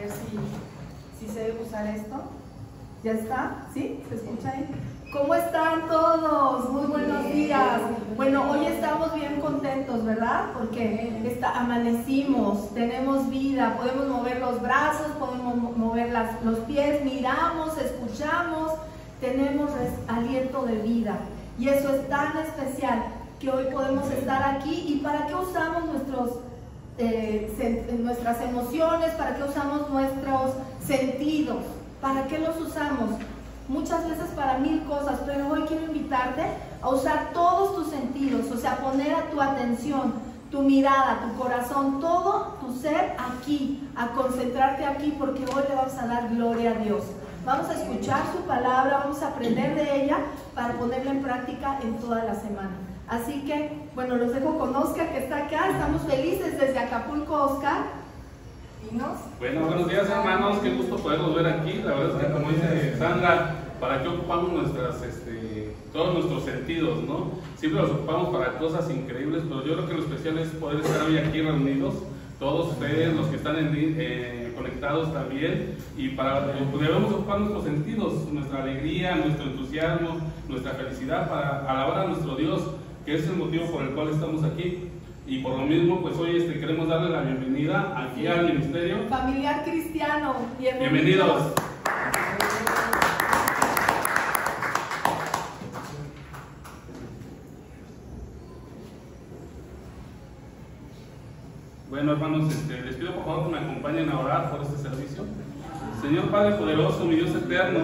ver si se debe usar esto. ¿Ya está? ¿Sí? ¿Se escucha ahí? ¿Cómo están todos? Muy buenos días. Bueno, hoy estamos bien contentos, ¿verdad? Porque amanecimos, tenemos vida, podemos mover los brazos, podemos mover los pies, miramos, escuchamos, tenemos aliento de vida. Y eso es tan especial que hoy podemos estar aquí. ¿Y para qué usamos nuestras emociones? ¿Para qué usamos nuestros sentidos? ¿Para qué los usamos? Muchas veces para mil cosas, pero hoy quiero invitarte a usar todos tus sentidos, o sea, poner a tu atención, tu mirada, tu corazón, todo tu ser aquí, a concentrarte aquí, porque hoy le vamos a dar gloria a Dios. Vamos a escuchar su palabra, vamos a aprender de ella para ponerla en práctica en toda la semana. Así que, bueno, los dejo con Oscar, que está acá. Estamos felices desde Acapulco, Oscar. Bueno, buenos días, hermanos, qué gusto poderlos ver aquí. La verdad es que, como dice Sandra, ¿para qué ocupamos todos nuestros sentidos, no? Siempre los ocupamos para cosas increíbles, pero yo creo que lo especial es poder estar hoy aquí reunidos, todos ustedes, los que están conectados también, y debemos ocupar nuestros sentidos, nuestra alegría, nuestro entusiasmo, nuestra felicidad para alabar a nuestro Dios, que es el motivo por el cual estamos aquí. Y por lo mismo, pues hoy queremos darle la bienvenida aquí al Ministerio Familiar Cristiano. Bienvenidos. Bueno, hermanos, les pido por favor que me acompañen a orar por este servicio. Señor Padre poderoso, mi Dios eterno,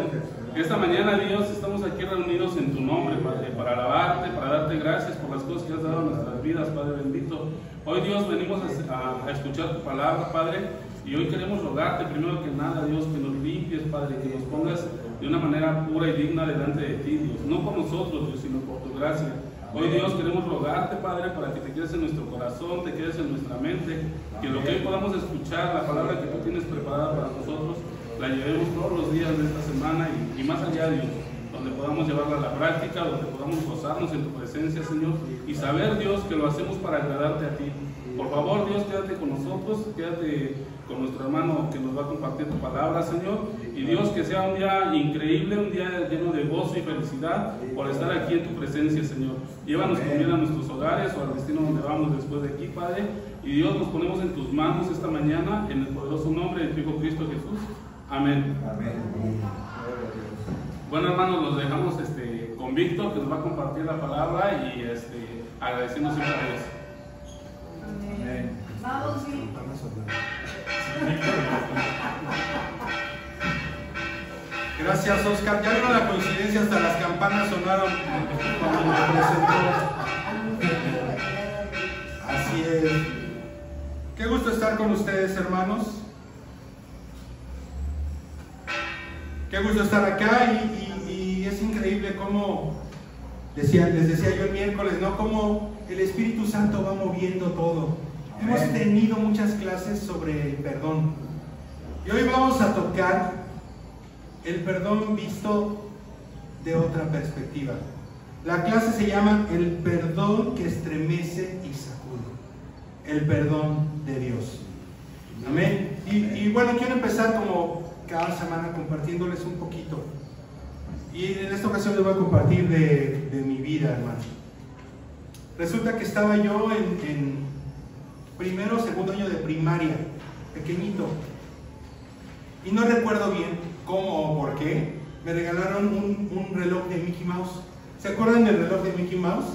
esta mañana, Dios, estamos aquí reunidos en tu nombre, Padre, para alabarte, para darte gracias por las cosas que has dado en nuestras vidas, Padre bendito. Hoy, Dios, venimos a escuchar tu palabra, Padre, y hoy queremos rogarte, primero que nada, Dios, que nos limpies, Padre, que nos pongas de una manera pura y digna delante de ti, Dios, no por nosotros, Dios, sino por tu gracia. Hoy, Dios, queremos rogarte, Padre, para que te quedes en nuestro corazón, te quedes en nuestra mente, que lo que hoy podamos escuchar, la palabra que tú tienes preparada para nosotros, la llevemos todos los días de esta semana y más allá, Dios, donde podamos llevarla a la práctica, donde podamos gozarnos en tu presencia, Señor, y saber, Dios, que lo hacemos para agradarte a ti. Por favor, Dios, quédate con nosotros, quédate con nuestro hermano que nos va a compartir tu palabra, Señor, y Dios, que sea un día increíble, un día lleno de gozo y felicidad por estar aquí en tu presencia, Señor. Llévanos con bien a nuestros hogares o al destino donde vamos después de aquí, Padre, y Dios, nos ponemos en tus manos esta mañana, en el poderoso nombre de tu Hijo Cristo Jesús. Amén. Amén. Bueno, hermanos, los dejamos con Víctor, que nos va a compartir la palabra y agradeciendo siempre a Dios. Amén. Vamos, Víctor. Gracias, Oscar. Ya vieron la coincidencia, hasta las campanas sonaron cuando me presentó. Así es. Qué gusto estar con ustedes, hermanos. Qué gusto estar acá y es increíble cómo, les decía yo el miércoles, ¿no? Cómo el Espíritu Santo va moviendo todo. Hemos tenido muchas clases sobre el perdón y hoy vamos a tocar el perdón visto de otra perspectiva. La clase se llama el perdón que estremece y sacude, el perdón de Dios. Amén. Y bueno, quiero empezar como cada semana compartiéndoles un poquito, y en esta ocasión les voy a compartir de mi vida, hermano. Resulta que estaba yo en primero o segundo año de primaria, pequeñito, y no recuerdo bien cómo o por qué me regalaron un reloj de Mickey Mouse. ¿Se acuerdan del reloj de Mickey Mouse?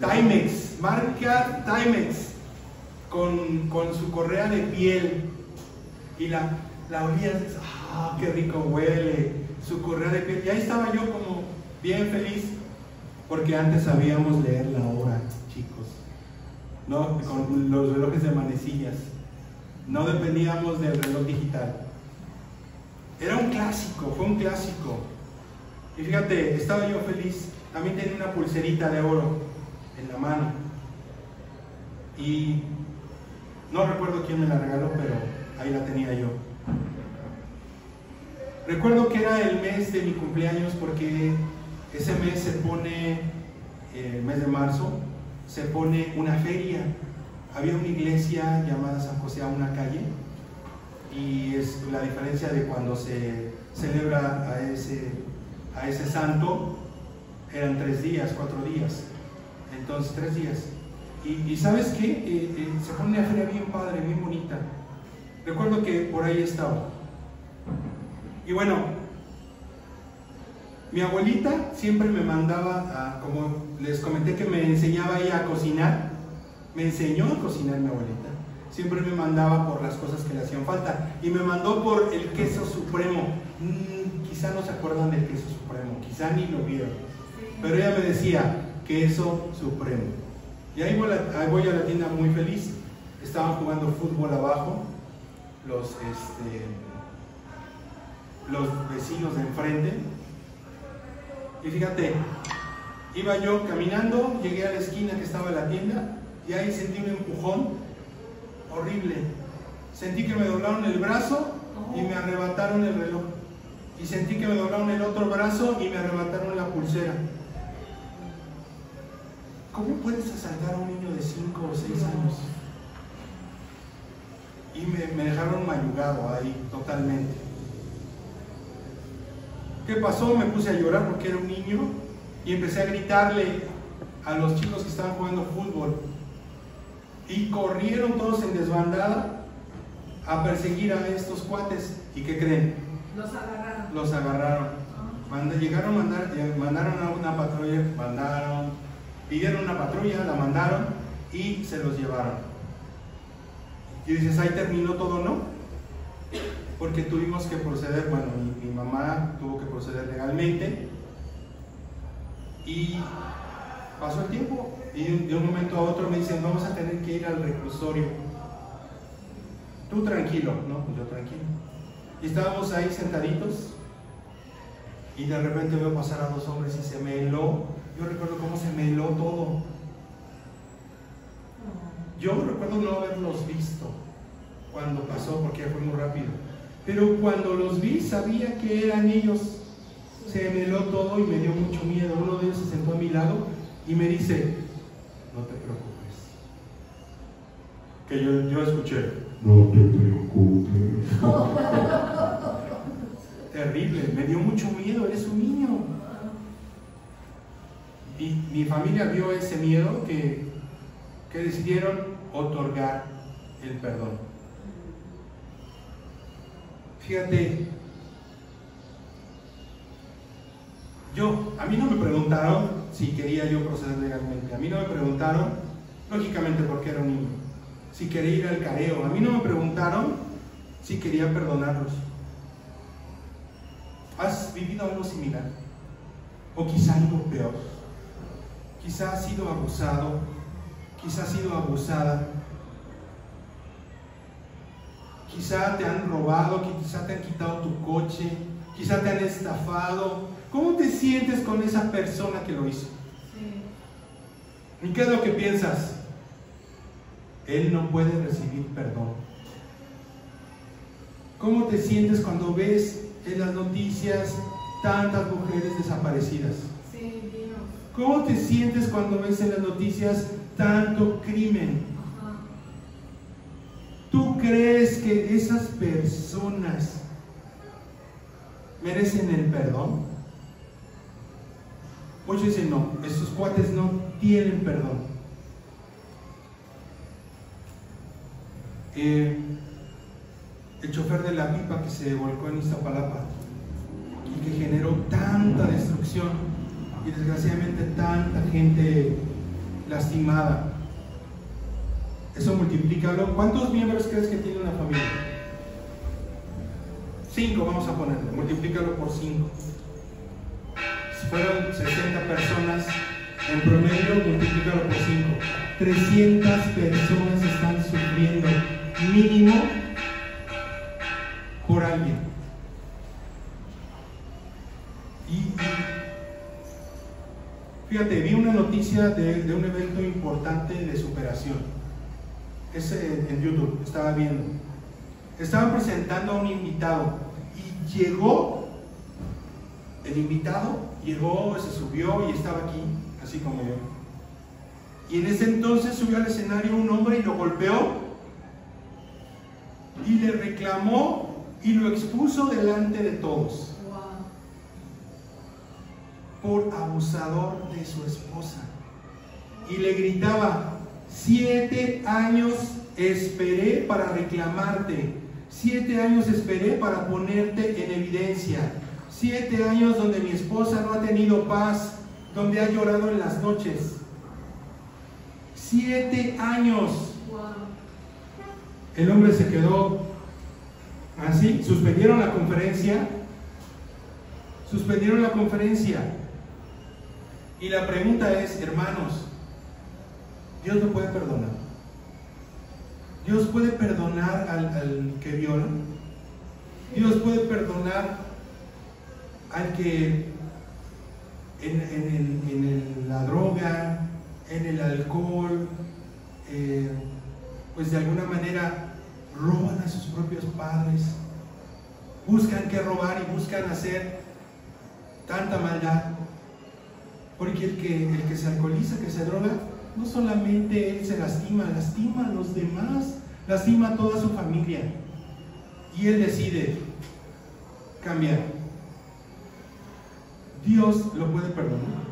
Timex, marca Timex, con su correa de piel, y la olías, ¡ah, qué rico huele! Su correa de piel. Y ahí estaba yo como bien feliz, porque antes sabíamos leer la hora, chicos, ¿no? Con los relojes de manecillas. No dependíamos del reloj digital. Era un clásico, fue un clásico. Y fíjate, estaba yo feliz. También tenía una pulserita de oro en la mano. Y no recuerdo quién me la regaló, pero ahí la tenía yo. Recuerdo que era el mes de mi cumpleaños, porque ese mes se pone, el mes de marzo, se pone una feria. Había una iglesia llamada San José a una calle, y diferencia de cuando se celebra a ese santo, eran 3 días, 4 días. Entonces 3 días. Y ¿sabes qué? Se pone una feria bien padre, bien bonita. Recuerdo que por ahí estaba. Y bueno, mi abuelita siempre me mandaba, como les comenté que me enseñaba ella a cocinar, me enseñó a cocinar mi abuelita. Siempre me mandaba por las cosas que le hacían falta. Y me mandó por el queso supremo. Quizá no se acuerdan del queso supremo, quizá ni lo vieron. Pero ella me decía, queso supremo. Y ahí voy a la tienda muy feliz. Estaban jugando fútbol abajo, los vecinos de enfrente. Y fíjate, iba yo caminando, llegué a la esquina que estaba la tienda y ahí sentí un empujón horrible. Sentí que me doblaron el brazo y me arrebataron el reloj. Y sentí que me doblaron el otro brazo y me arrebataron la pulsera. ¿Cómo puedes asaltar a un niño de 5 o 6 años? Y me dejaron mayugado ahí totalmente. ¿Qué pasó? Me puse a llorar porque era un niño y empecé a gritarle a los chicos que estaban jugando fútbol. Y corrieron todos en desbandada a perseguir a estos cuates. ¿Y qué creen? Los agarraron. Mandaron a una patrulla, pidieron una patrulla, la mandaron y se los llevaron. Y dices, ahí terminó todo, ¿no? Porque tuvimos que proceder, bueno, mi mamá tuvo que proceder legalmente y pasó el tiempo y de un momento a otro me dicen, vamos a tener que ir al reclusorio. Tú tranquilo, ¿no? Pues yo tranquilo. Y estábamos ahí sentaditos y de repente veo pasar a 2 hombres y se me heló. Yo recuerdo cómo se me heló todo. Yo recuerdo no haberlos visto cuando pasó porque fue muy rápido. Pero cuando los vi sabía que eran ellos. Se me heló todo y me dio mucho miedo. Uno de ellos se sentó a mi lado y me dice, no te preocupes. Que yo escuché, no te preocupes. Terrible, me dio mucho miedo, eres un niño. Y mi familia vio ese miedo que decidieron otorgar el perdón. Fíjate, a mí no me preguntaron si quería yo proceder legalmente. A mí no me preguntaron, lógicamente porque era un niño, si quería ir al careo. A mí no me preguntaron si quería perdonarlos. ¿Has vivido algo similar? O quizá algo peor. Quizá has sido abusado, quizá has sido abusada. Quizá te han robado, quizá te han quitado tu coche, quizá te han estafado. ¿Cómo te sientes con esa persona que lo hizo? Sí. ¿Y qué es lo que piensas? Él no puede recibir perdón. ¿Cómo te sientes cuando ves en las noticias tantas mujeres desaparecidas? Sí, Dios. ¿Cómo te sientes cuando ves en las noticias tanto crimen? ¿Tú crees que esas personas merecen el perdón? Muchos dicen, no, estos cuates no tienen perdón. El chofer de la pipa que se volcó en Iztapalapa y que generó tanta destrucción y desgraciadamente tanta gente lastimada. Eso multiplícalo. ¿Cuántos miembros crees que tiene una familia? 5, vamos a ponerlo. Multiplícalo por 5. Si fueron 60 personas en promedio, multiplícalo por 5. 300 personas están sufriendo mínimo por alguien. Y fíjate, vi una noticia de un evento importante de superación. Es en YouTube, estaba viendo. Estaban presentando a un invitado y llegó, el invitado llegó, se subió y estaba aquí, así como yo. Y en ese entonces subió al escenario un hombre y lo golpeó y le reclamó y lo expuso delante de todos por abusador de su esposa. Y le gritaba: 7 años esperé para reclamarte, 7 años esperé para ponerte en evidencia, 7 años donde mi esposa no ha tenido paz, donde ha llorado en las noches. 7 años. El hombre se quedó así. Suspendieron la conferencia. Y la pregunta es, hermanos, ¿Dios lo puede perdonar? ¿Dios puede perdonar al que viola? ¿Dios puede perdonar al que en la droga, en el alcohol, pues de alguna manera roban a sus propios padres, buscan qué robar y buscan hacer tanta maldad? Porque el que se alcoholiza, que se droga, no solamente él se lastima, lastima a los demás, lastima a toda su familia. Y él decide cambiar. ¿Dios lo puede perdonar?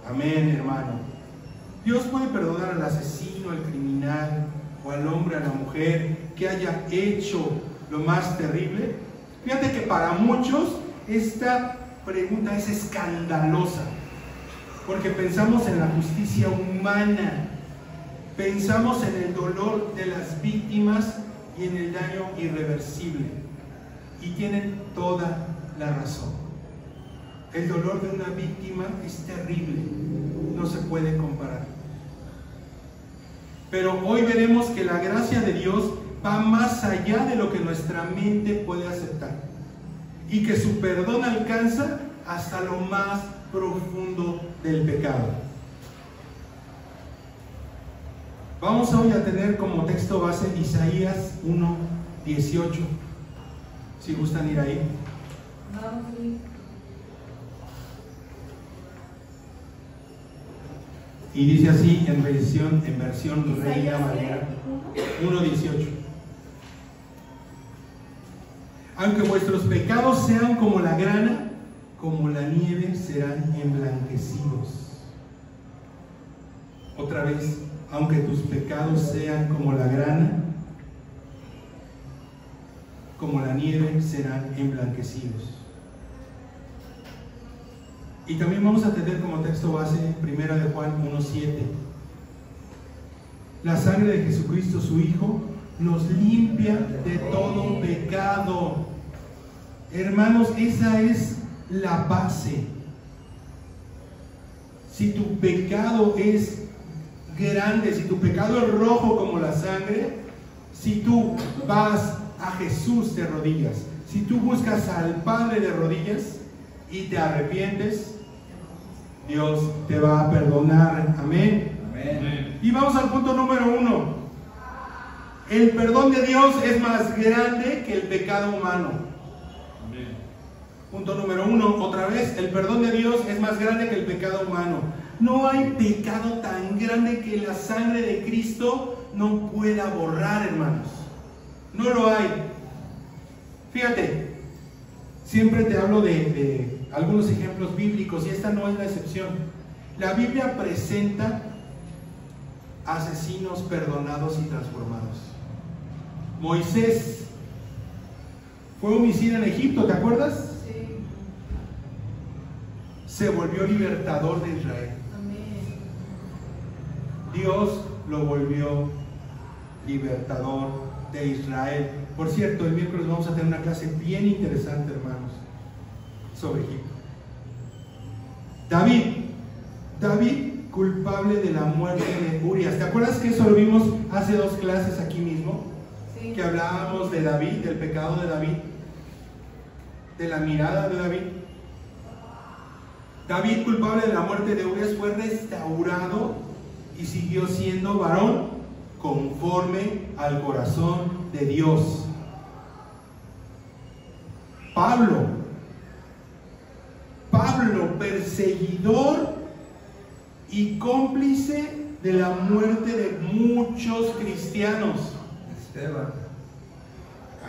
Amén, hermano. Dios puede perdonar al asesino, al criminal, o al hombre, a la mujer que haya hecho lo más terrible. Fíjate que para muchos esta pregunta es escandalosa, porque pensamos en la justicia humana, pensamos en el dolor de las víctimas y en el daño irreversible, y tienen toda la razón. El dolor de una víctima es terrible, no se puede comparar. Pero hoy veremos que la gracia de Dios va más allá de lo que nuestra mente puede aceptar, y que su perdón alcanza hasta lo más profundo del pecado. Vamos hoy a tener como texto base Isaías 1:18. Si gustan ir ahí. Y dice así en versión Reina Valera 1:18. Aunque vuestros pecados sean como la grana, como la nieve serán emblanquecidos. Otra vez, aunque tus pecados sean como la grana, como la nieve serán emblanquecidos. Y también vamos a tener como texto base 1 de Juan 1:7. La sangre de Jesucristo, su Hijo, nos limpia de todo pecado. Hermanos, esa es la base. Si tu pecado es grande, si tu pecado es rojo como la sangre, si tú vas a Jesús de rodillas, si tú buscas al Padre de rodillas y te arrepientes, Dios te va a perdonar. Amén. Amén. Y vamos al punto número 1. El perdón de Dios es más grande que el pecado humano. Amén. Punto número 1, otra vez, el perdón de Dios es más grande que el pecado humano. No hay pecado tan grande que la sangre de Cristo no pueda borrar, hermanos. No lo hay. Fíjate, siempre te hablo de algunos ejemplos bíblicos y esta no es la excepción. La Biblia presenta asesinos perdonados y transformados. Moisés fue homicida en Egipto, ¿te acuerdas? Sí. Se volvió libertador de Israel. Amén. Dios lo volvió libertador de Israel. Por cierto, el miércoles vamos a tener una clase bien interesante, hermanos, sobre Egipto. David, culpable de la muerte de Urias. ¿Te acuerdas que eso lo vimos hace 2 clases aquí mismo? Sí. Que hablábamos de David, del pecado de David, de la mirada de David. David, culpable de la muerte de Urias, fue restaurado y siguió siendo varón conforme al corazón de Dios. Pablo, perseguidor y cómplice de la muerte de muchos cristianos.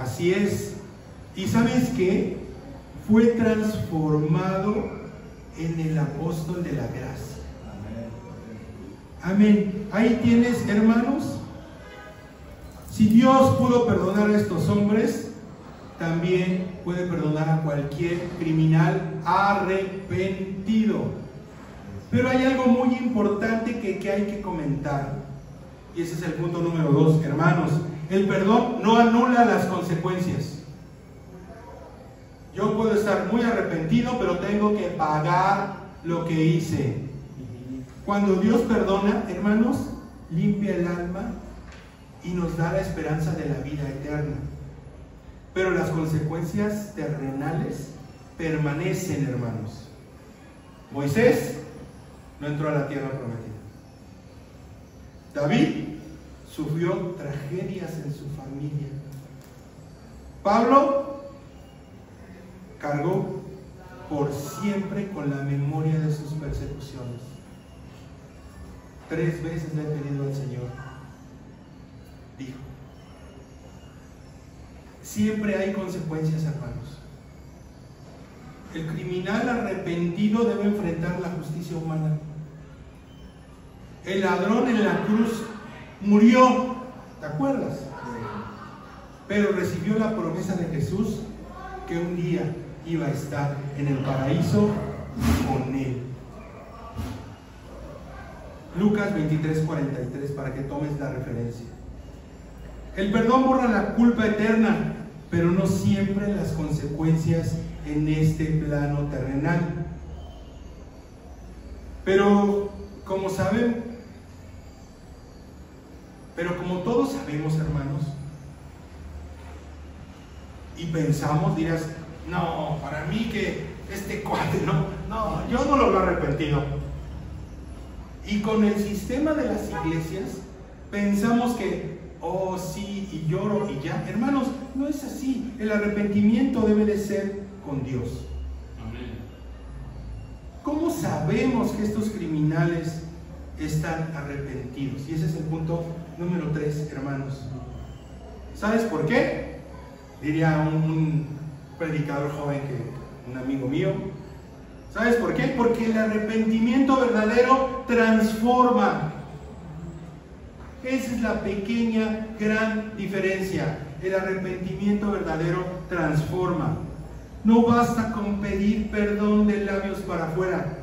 Así es. ¿Y sabes qué? Fue transformado en el apóstol de la gracia. Amén. Ahí tienes, hermanos. Si Dios pudo perdonar a estos hombres, también puede perdonar a cualquier criminal arrepentido. Pero hay algo muy importante que hay que comentar. Y ese es el punto número 2, hermanos. El perdón no anula las consecuencias. Yo puedo estar muy arrepentido, pero tengo que pagar lo que hice. Cuando Dios perdona, hermanos, limpia el alma y nos da la esperanza de la vida eterna. Pero las consecuencias terrenales permanecen, hermanos. Moisés no entró a la tierra prometida. David sufrió tragedias en su familia. Pablo cargó por siempre con la memoria de sus persecuciones. 3 veces le he pedido al Señor. Dijo. Siempre hay consecuencias, hermanos. El criminal arrepentido debe enfrentar la justicia humana. El ladrón en la cruz murió, ¿te acuerdas? Pero recibió la promesa de Jesús que un día iba a estar en el paraíso con él. Lucas 23:43, para que tomes la referencia. El perdón borra la culpa eterna, pero no siempre las consecuencias en este plano terrenal. Pero como todos sabemos, hermanos, y pensamos, dirás, no, para mí que este cuate, no, yo no lo veo arrepentido. Y con el sistema de las iglesias, pensamos que, oh sí, y lloro y ya. Hermanos, no es así. El arrepentimiento debe de ser con Dios. Amén. ¿Cómo sabemos que estos criminales están arrepentidos? Y ese es el punto número 3, hermanos. ¿Sabes por qué? Diría un predicador joven, un amigo mío. ¿Sabes por qué? Porque el arrepentimiento verdadero transforma. Esa es la pequeña, gran diferencia. El arrepentimiento verdadero transforma. No basta con pedir perdón de labios para afuera.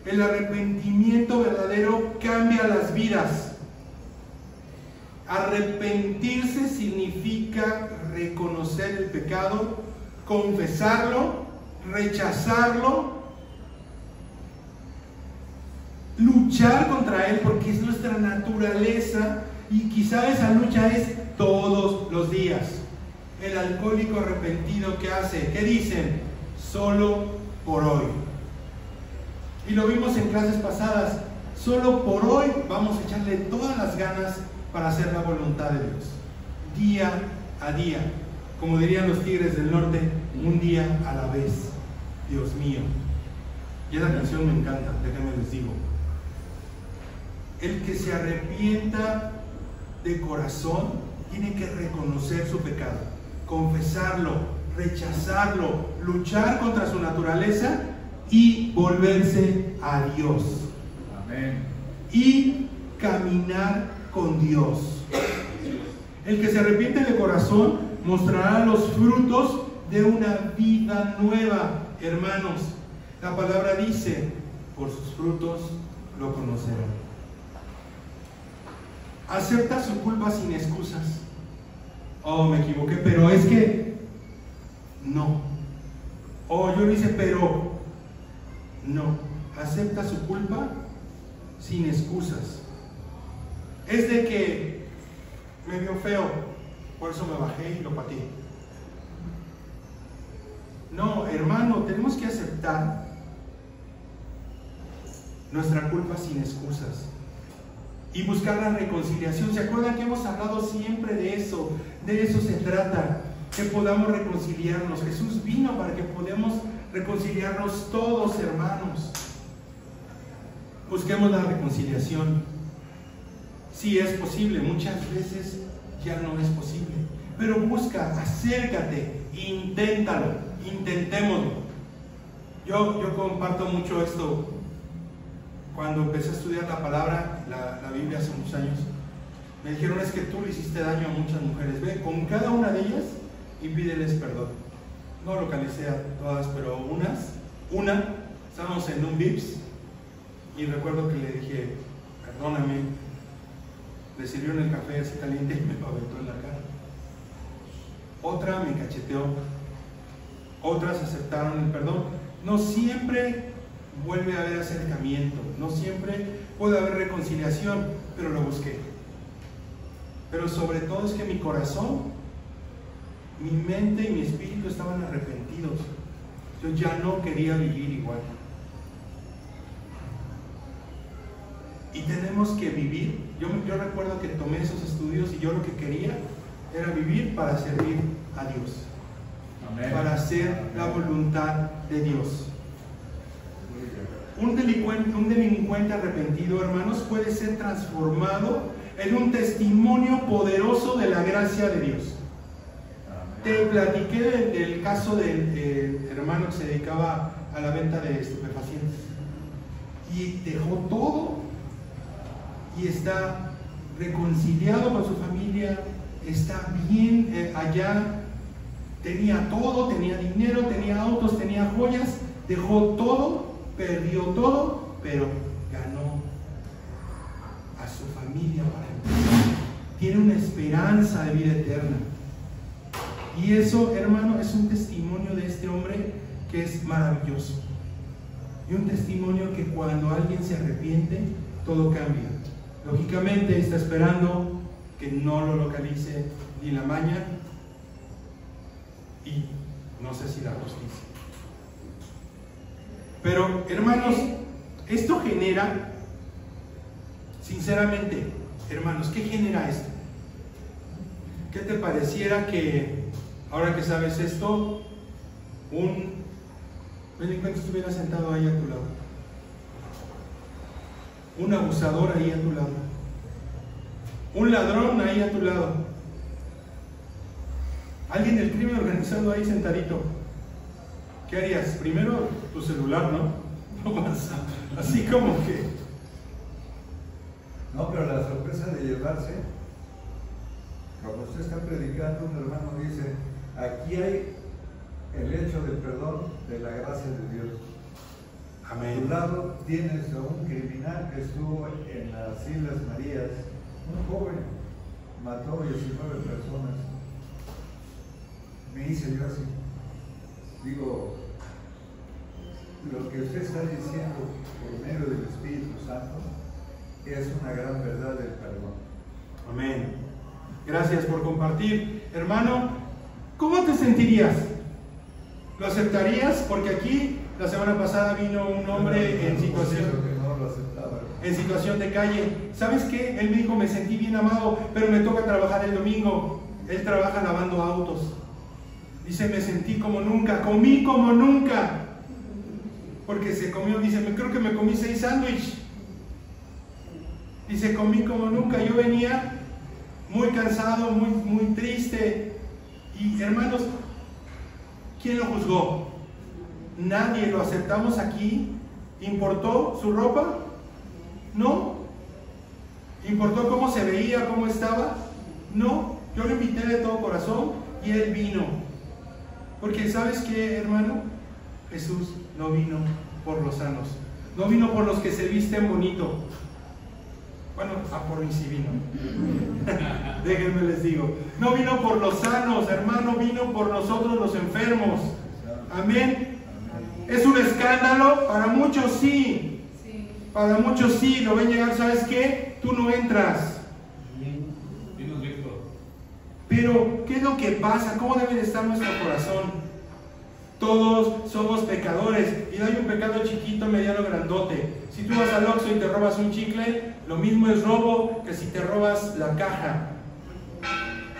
El arrepentimiento verdadero cambia las vidas. Arrepentirse significa reconocer el pecado, confesarlo, rechazarlo, luchar contra él, porque es nuestra naturaleza, y quizá esa lucha es todos los días. El alcohólico arrepentido, ¿qué hace? ¿Qué dicen? Solo por hoy. Y lo vimos en clases pasadas. Solo por hoy vamos a echarle todas las ganas para hacer la voluntad de Dios. Día a día. Como dirían los Tigres del Norte, un día a la vez. Dios mío. Y esa canción me encanta, déjenme les digo. El que se arrepienta de corazón tiene que reconocer su pecado, confesarlo, rechazarlo, luchar contra su naturaleza y volverse a Dios. Amén. Y caminar con Dios. El que se arrepiente de corazón mostrará los frutos de una vida nueva, hermanos. La palabra dice, por sus frutos lo conocerán. Acepta su culpa sin excusas. Oh, me equivoqué, pero es que no. Oh, yo lo hice, pero no. Acepta su culpa sin excusas. Es de que me vio feo, por eso me bajé y lo pateé. No, hermano, tenemos que aceptar nuestra culpa sin excusas y buscar la reconciliación. ¿Se acuerdan que hemos hablado siempre de eso? De eso se trata, que podamos reconciliarnos. Jesús vino para que podamos reconciliarnos todos, hermanos. Busquemos la reconciliación. Sí es posible, muchas veces ya no es posible, pero busca, acércate, inténtalo, intentémoslo. Yo comparto mucho esto. Cuando empecé a estudiar la palabra, la Biblia hace muchos años, me dijeron: es que tú le hiciste daño a muchas mujeres, ve con cada una de ellas y pídeles perdón. No localicé a todas, pero una, estábamos en un Vips y recuerdo que le dije: perdóname. Le sirvieron el café así caliente y me aventó en la cara. Otra me cacheteó, otras aceptaron el perdón. No siempre vuelve a haber acercamiento, no siempre puede haber reconciliación, pero lo busqué. Pero sobre todo es que mi corazón, mi mente y mi espíritu estaban arrepentidos. Yo ya no quería vivir igual. Y tenemos que vivir. Yo recuerdo que tomé esos estudios y yo lo que quería era vivir para servir a Dios. Amén. Para hacer la voluntad de Dios. Un delincuente arrepentido, hermanos, puede ser transformado en un testimonio poderoso de la gracia de Dios. Amén. Te platiqué del caso del hermano que se dedicaba a la venta de estupefacientes y dejó todo y está reconciliado con su familia, está bien allá, tenía todo, tenía dinero, tenía autos, tenía joyas, dejó todo, perdió todo, pero ganó a su familia para empezar. Tiene una esperanza de vida eterna. Y eso, hermano, es un testimonio de este hombre que es maravilloso. Y un testimonio que cuando alguien se arrepiente, todo cambia. Lógicamente está esperando que no lo localice ni la maña y no sé si la justicia. Pero, hermanos, esto genera, sinceramente, hermanos, ¿qué genera esto? ¿Qué te pareciera que, ahora que sabes esto, un delincuente estuviera sentado ahí a tu lado? Un abusador ahí a tu lado, un ladrón ahí a tu lado, alguien del crimen organizado ahí sentadito. ¿Qué harías? Primero tu celular, ¿no? Así como que... No, pero la sorpresa de llevarse, cuando usted está predicando, un hermano dice: aquí hay el hecho del perdón de la gracia de Dios. Amén. A tu lado tienes a un criminal que estuvo en las Islas Marías, un joven, mató 19 personas. Me hice yo así. Digo, lo que usted está diciendo por medio del Espíritu Santo es una gran verdad del perdón. Amén. Gracias por compartir. Hermano, ¿cómo te sentirías? ¿Lo aceptarías? Porque aquí la semana pasada vino un hombre en situación de calle. ¿Sabes qué? Él me dijo: me sentí bien amado, pero me toca trabajar el domingo. Él trabaja lavando autos. Dice: me sentí como nunca, comí como nunca. Porque se comió, dice, creo que me comí 6 sándwiches. Dice: comí como nunca. Yo venía muy cansado, muy triste. Y hermanos, ¿quién lo juzgó? Nadie. Lo aceptamos aquí. ¿Importó su ropa? No. ¿Importó cómo se veía, cómo estaba? No. Yo lo invité de todo corazón y él vino. Porque ¿sabes qué, hermano? Jesús no vino por los sanos, no vino por los que se visten bonito. Bueno, por mí sí vino. Déjenme les digo, no vino por los sanos, hermano, vino por nosotros los enfermos. Amén. Es un escándalo, para muchos sí. Para muchos sí, lo ven llegar, ¿sabes qué? Tú no entras. Pero, ¿qué es lo que pasa? ¿Cómo debe de estar nuestro corazón? Todos somos pecadores y no hay un pecado chiquito, mediano, grandote. Si tú vas al Oxxo y te robas un chicle, lo mismo es robo que si te robas la caja.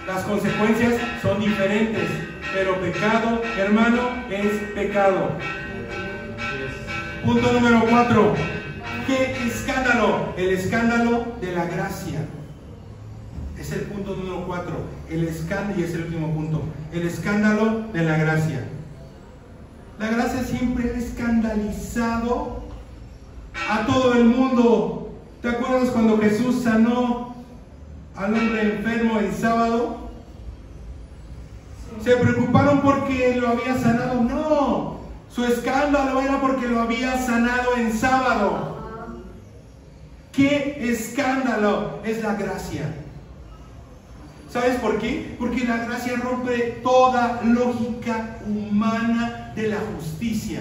Las consecuencias son diferentes, pero pecado, hermano, es pecado. Punto número 4. ¿Qué escándalo? El escándalo de la gracia. Es Es el punto número 4. El escándalo, y es el último punto. El escándalo de la gracia. La gracia siempre ha escandalizado a todo el mundo. ¿Te acuerdas cuando Jesús sanó al hombre enfermo el sábado? ¿Se preocuparon porque lo había sanado? No, su escándalo era porque lo había sanado en sábado. ¿Qué escándalo es la gracia? ¿Sabes por qué? Porque la gracia rompe toda lógica humana de la justicia.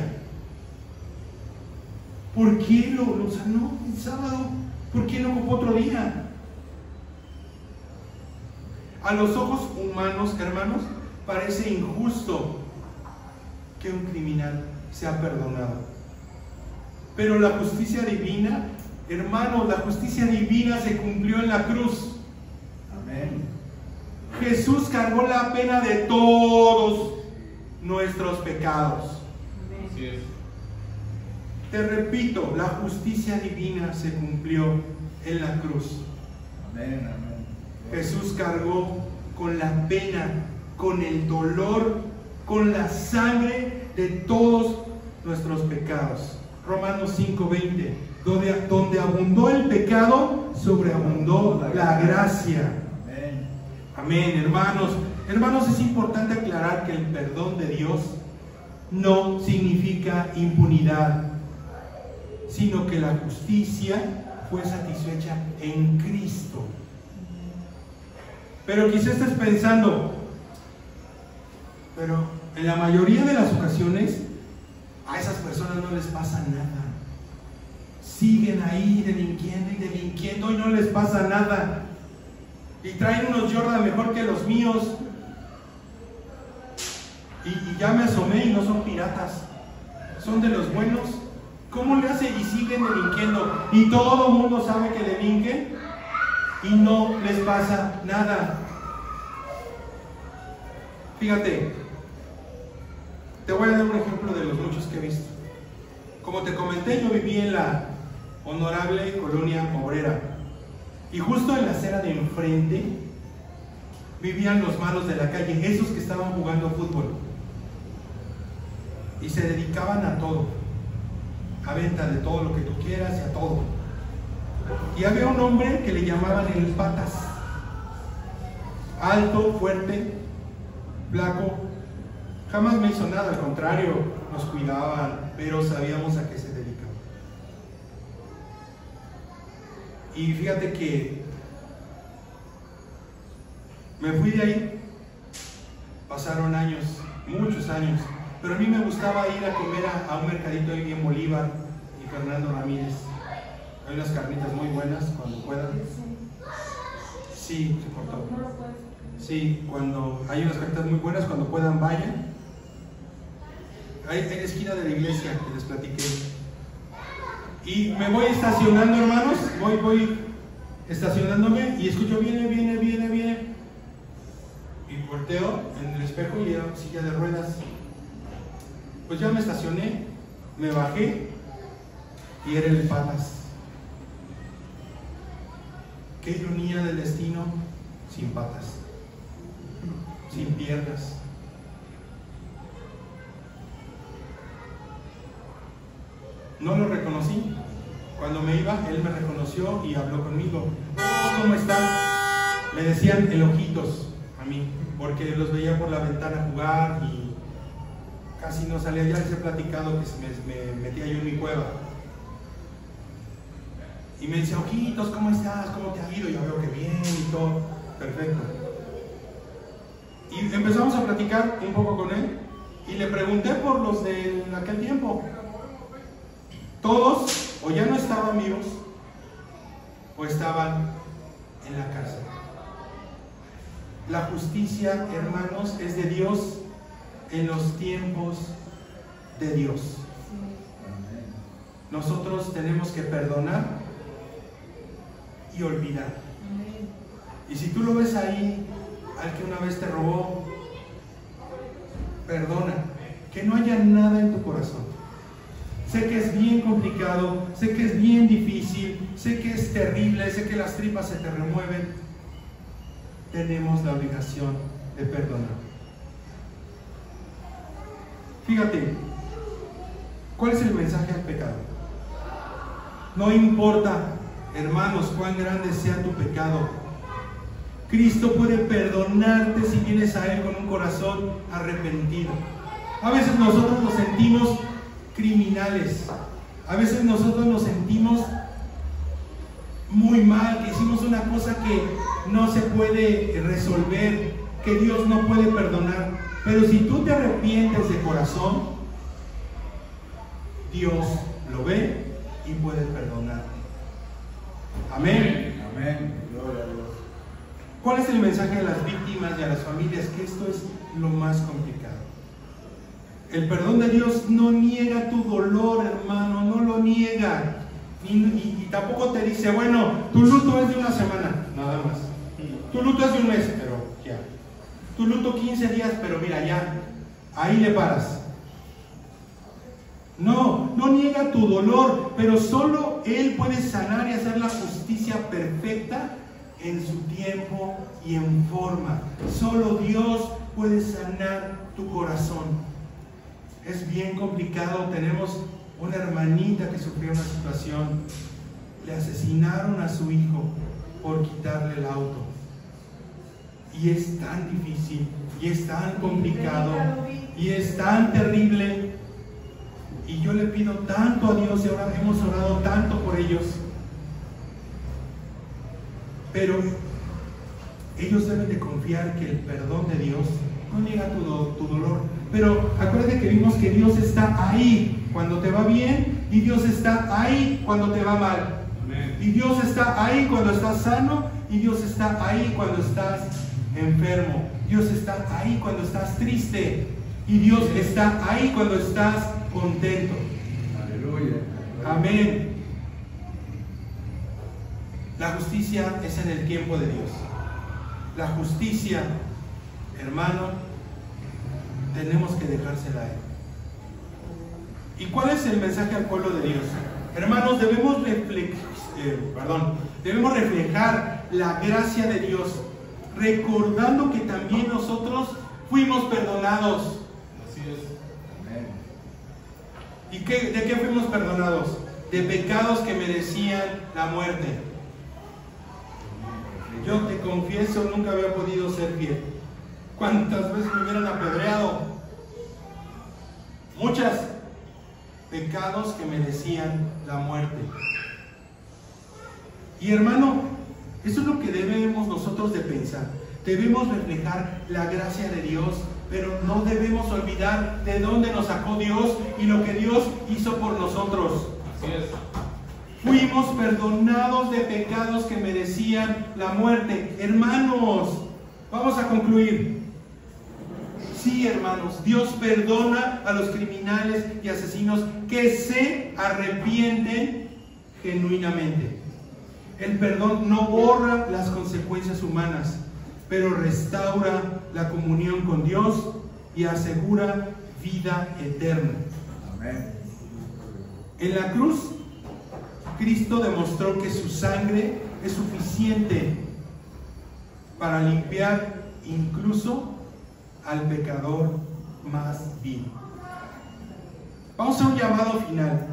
¿Por qué lo sanó el sábado? ¿Por qué no ocupó otro día? A los ojos humanos, hermanos, parece injusto que un criminal sea perdonado. Pero la justicia divina, hermanos, la justicia divina se cumplió en la cruz. Amén. Jesús cargó la pena de todos nuestros pecados. Así es. Te repito, la justicia divina se cumplió en la cruz. Amén, amén. Jesús cargó con la pena, con el dolor, con la sangre de todos nuestros pecados. Romanos 5:20, donde abundó el pecado, sobreabundó la gracia. Amén. Amén, hermanos. Hermanos, es importante aclarar que el perdón de Dios no significa impunidad, sino que la justicia fue satisfecha en Cristo. Pero quizás estés pensando, pero en la mayoría de las ocasiones a esas personas no les pasa nada. Siguen ahí delinquiendo y delinquiendo y no les pasa nada. Y traen unos Jordan mejor que los míos. Y ya me asomé y no son piratas, son de los buenos. ¿Cómo le hace? Y siguen delinquiendo. Y todo el mundo sabe que delinquen y no les pasa nada. Fíjate, te voy a dar un ejemplo de los muchos que he visto. Como te comenté, yo viví en la honorable colonia obrera. Y justo en la acera de enfrente vivían los malos de la calle, esos que estaban jugando fútbol. Y se dedicaban a todo, a venta de todo lo que tú quieras y a todo. Y había un hombre que le llamaban el Patas. Alto, fuerte, flaco. Jamás me hizo nada, al contrario, nos cuidaban, pero sabíamos a qué se dedicaban. Y fíjate que me fui de ahí. Pasaron años, muchos años, pero a mí me gustaba ir a comer a un mercadito ahí en Bolívar y Fernando Ramírez. Hay unas carnitas muy buenas cuando puedan. Sí, se cortó. Sí, cuando hay unas carnitas muy buenas, cuando puedan vayan. Ahí en la esquina de la iglesia que les platiqué. Y me voy estacionando, hermanos, voy estacionándome y escucho, viene. Y volteo en el espejo y era silla de ruedas. Pues ya me estacioné, me bajé y era el Patas. Qué ironía del destino, sin patas, sin piernas. No lo reconocí. Cuando me iba, él me reconoció y habló conmigo. Oh, ¿cómo están? Me decían el Ojitos a mí, porque los veía por la ventana jugar y casi no salía. Ya les he platicado que me metía yo en mi cueva. Y me decía, Ojitos, ¿cómo estás? ¿Cómo te ha ido? Yo veo que bien y todo. Perfecto. Y empezamos a platicar un poco con él y le pregunté por los de aquel tiempo. Todos o ya no estaban vivos o estaban en la cárcel. La justicia, hermanos, es de Dios en los tiempos de Dios. Nosotros tenemos que perdonar y olvidar. Y si tú lo ves ahí, al que una vez te robó, perdona, que no haya nada en tu corazón. Sé que es bien complicado, sé que es bien difícil, sé que es terrible, sé que las tripas se te remueven, tenemos la obligación de perdonar. Fíjate, ¿cuál es el mensaje al pecado? No importa, hermanos, cuán grande sea tu pecado. Cristo puede perdonarte si vienes a Él con un corazón arrepentido. A veces nosotros nos sentimos criminales. A veces nosotros nos sentimos muy mal, que hicimos una cosa que no se puede resolver, que Dios no puede perdonar. Pero si tú te arrepientes de corazón, Dios lo ve y puede perdonarte. Amén. Amén. Gloria a Dios. ¿Cuál es el mensaje a las víctimas y a las familias? Que esto es lo más complicado. El perdón de Dios no niega tu dolor, hermano, no lo niega. Y tampoco te dice, bueno, tu luto es de una semana, nada más. Tu luto es de un mes, pero ya. Tu luto 15 días, pero mira, ya. Ahí le paras. No, no niega tu dolor, pero solo Él puede sanar y hacer la justicia perfecta en su tiempo y en forma. Solo Dios puede sanar tu corazón. Es bien complicado. Tenemos una hermanita que sufrió una situación. Le asesinaron a su hijo por quitarle el auto. Y es tan difícil, y es tan complicado, y es tan terrible. Y yo le pido tanto a Dios, y ahora hemos orado tanto por ellos. Pero ellos deben de confiar que el perdón de Dios no niega tu dolor. Pero acuérdate que vimos que Dios está ahí cuando te va bien, y Dios está ahí cuando te va mal. Amén. Y Dios está ahí cuando estás sano, y Dios está ahí cuando estás enfermo. Dios está ahí cuando estás triste, y Dios está ahí cuando estás contento. Aleluya. Amén. La justicia es en el tiempo de Dios. La justicia, hermano, tenemos que dejársela a Él. ¿Y cuál es el mensaje al pueblo de Dios? Hermanos, debemos reflejar la gracia de Dios, recordando que también nosotros fuimos perdonados. Así es. Amén. ¿Y de qué fuimos perdonados? De pecados que merecían la muerte. Yo te confieso, nunca había podido ser fiel. ¿Cuántas veces me hubieran apedreado? Muchas. Pecados que merecían la muerte. Y hermano, eso es lo que debemos nosotros de pensar. Debemos reflejar la gracia de Dios, pero no debemos olvidar de dónde nos sacó Dios y lo que Dios hizo por nosotros. Así es. Fuimos perdonados de pecados que merecían la muerte. Hermanos, vamos a concluir. Sí, hermanos, Dios perdona a los criminales y asesinos que se arrepienten genuinamente. El perdón no borra las consecuencias humanas, pero restaura la comunión con Dios y asegura vida eterna. Amén. En la cruz, Cristo demostró que su sangre es suficiente para limpiar incluso al pecador más vil. Vamos a un llamado final.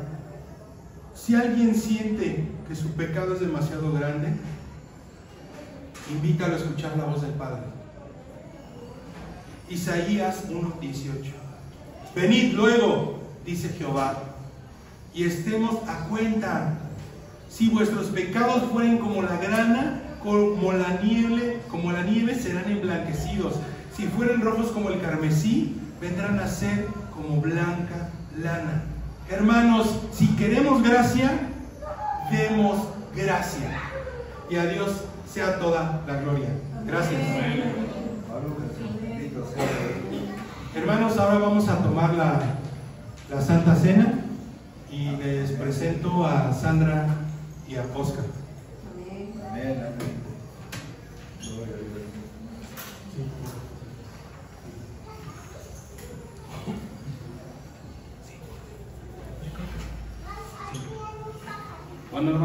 Si alguien siente que su pecado es demasiado grande, invítalo a escuchar la voz del Padre. Isaías 1:18. Venid luego, dice Jehová, y estemos a cuenta. Si vuestros pecados fueren como la grana, como la nieve serán emblanquecidos. Si fueren rojos como el carmesí, vendrán a ser como blanca lana. Hermanos, si queremos gracia, demos gracia. Y a Dios sea toda la gloria. Gracias. Bendito sea Dios. Hermanos, ahora vamos a tomar la Santa Cena y les presento a Sandra y a Oscar. Amén. Amén. Gloria a Dios. Bueno, hermano.